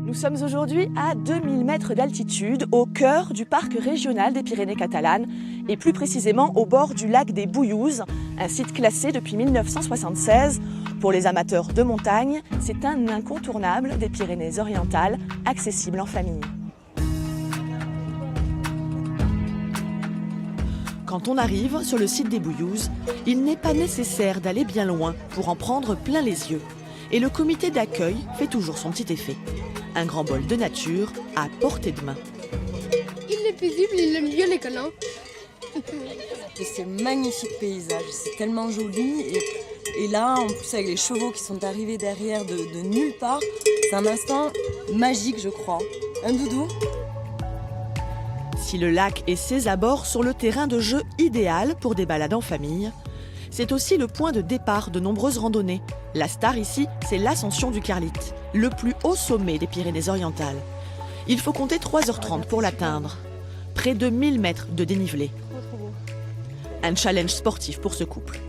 Nous sommes aujourd'hui à 2000 mètres d'altitude, au cœur du parc régional des Pyrénées catalanes et plus précisément au bord du lac des Bouillouzes, un site classé depuis 1976. Pour les amateurs de montagne, c'est un incontournable des Pyrénées-Orientales, accessible en famille. Quand on arrive sur le site des Bouillouzes, il n'est pas nécessaire d'aller bien loin pour en prendre plein les yeux. Et le comité d'accueil fait toujours son petit effet. Un grand bol de nature à portée de main. Il est paisible, il aime bien les câlins. C'est un magnifique paysage, c'est tellement joli. Et là, en plus avec les chevaux qui sont arrivés derrière de nulle part, c'est un instant magique, je crois. Un doudou. Si le lac et ses abords sont le terrain de jeu idéal pour des balades en famille, c'est aussi le point de départ de nombreuses randonnées. La star ici, c'est l'ascension du Carlite, le plus haut sommet des Pyrénées-Orientales. Il faut compter 3h30 pour l'atteindre. Près de 1000 mètres de dénivelé. Un challenge sportif pour ce couple.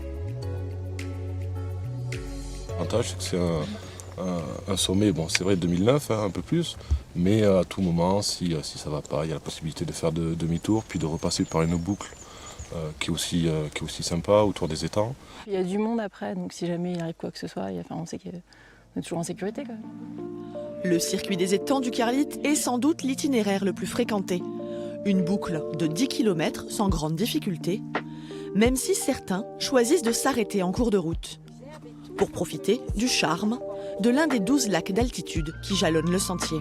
L'avantage, c'est que c'est un sommet, bon, c'est vrai 2009, un peu plus, mais à tout moment, si ça ne va pas, il y a la possibilité de faire demi-tour, puis de repasser par une boucle qui est aussi sympa autour des étangs. Il y a du monde après, donc si jamais il arrive quoi que ce soit, on sait qu'on est toujours en sécurité, quoi. Le circuit des étangs du Carlite est sans doute l'itinéraire le plus fréquenté. Une boucle de 10 km sans grande difficulté, même si certains choisissent de s'arrêter en cours de route pour profiter du charme de l'un des 12 lacs d'altitude qui jalonnent le sentier.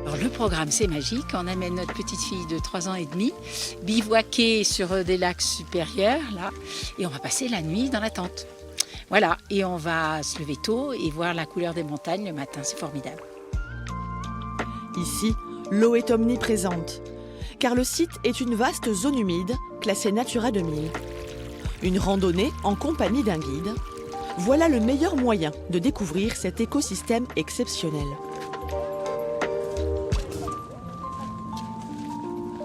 Alors, le programme, c'est magique. On amène notre petite fille de 3 ans et demi bivouaquer sur des lacs supérieurs, là, et on va passer la nuit dans la tente. Voilà, et on va se lever tôt et voir la couleur des montagnes le matin, c'est formidable. Ici, l'eau est omniprésente, car le site est une vaste zone humide classée Natura 2000. Une randonnée en compagnie d'un guide, voilà le meilleur moyen de découvrir cet écosystème exceptionnel.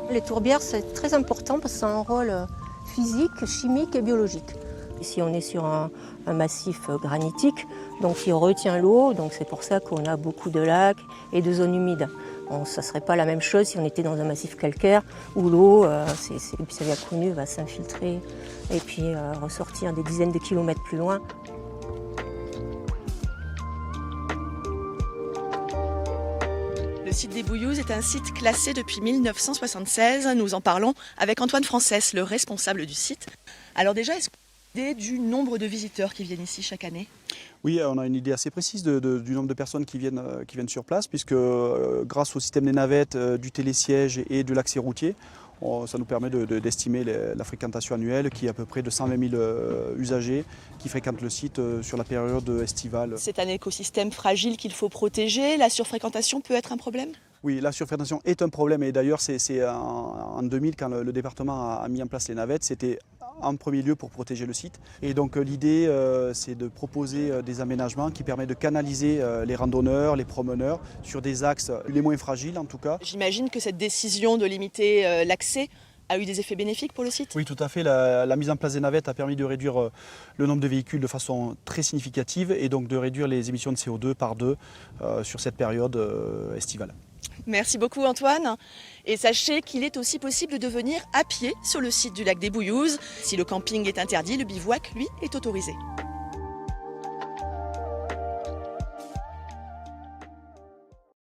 Les tourbières, c'est très important parce que ça a un rôle physique, chimique et biologique. Ici, on est sur un massif granitique, donc il retient l'eau, donc c'est pour ça qu'on a beaucoup de lacs et de zones humides. Bon, ça ne serait pas la même chose si on était dans un massif calcaire où l'eau, c'est bien connu, va s'infiltrer et puis ressortir des dizaines de kilomètres plus loin. Le site des Bouillouzes est un site classé depuis 1976. Nous en parlons avec Antoine Francès, le responsable du site. Alors déjà, est-ce que vous avez une idée du nombre de visiteurs qui viennent ici chaque année ? Oui, on a une idée assez précise du nombre de personnes qui viennent sur place, puisque grâce au système des navettes, du télésiège et de l'accès routier, ça nous permet d'estimer la fréquentation annuelle qui est à peu près de 120 000 usagers qui fréquentent le site sur la période estivale. C'est un écosystème fragile qu'il faut protéger. La surfréquentation peut être un problème ? Oui, la surfréquentation est un problème et d'ailleurs c'est en 2000 quand le département a mis en place les navettes, c'était en premier lieu pour protéger le site. Et donc l'idée c'est de proposer des aménagements qui permettent de canaliser les randonneurs, les promeneurs sur des axes les moins fragiles en tout cas. J'imagine que cette décision de limiter l'accès a eu des effets bénéfiques pour le site ? Oui, tout à fait. La mise en place des navettes a permis de réduire le nombre de véhicules de façon très significative et donc de réduire les émissions de CO2 par 2 sur cette période estivale. Merci beaucoup Antoine. Et sachez qu'il est aussi possible de venir à pied sur le site du lac des Bouillouzes. Si le camping est interdit, le bivouac, lui, est autorisé.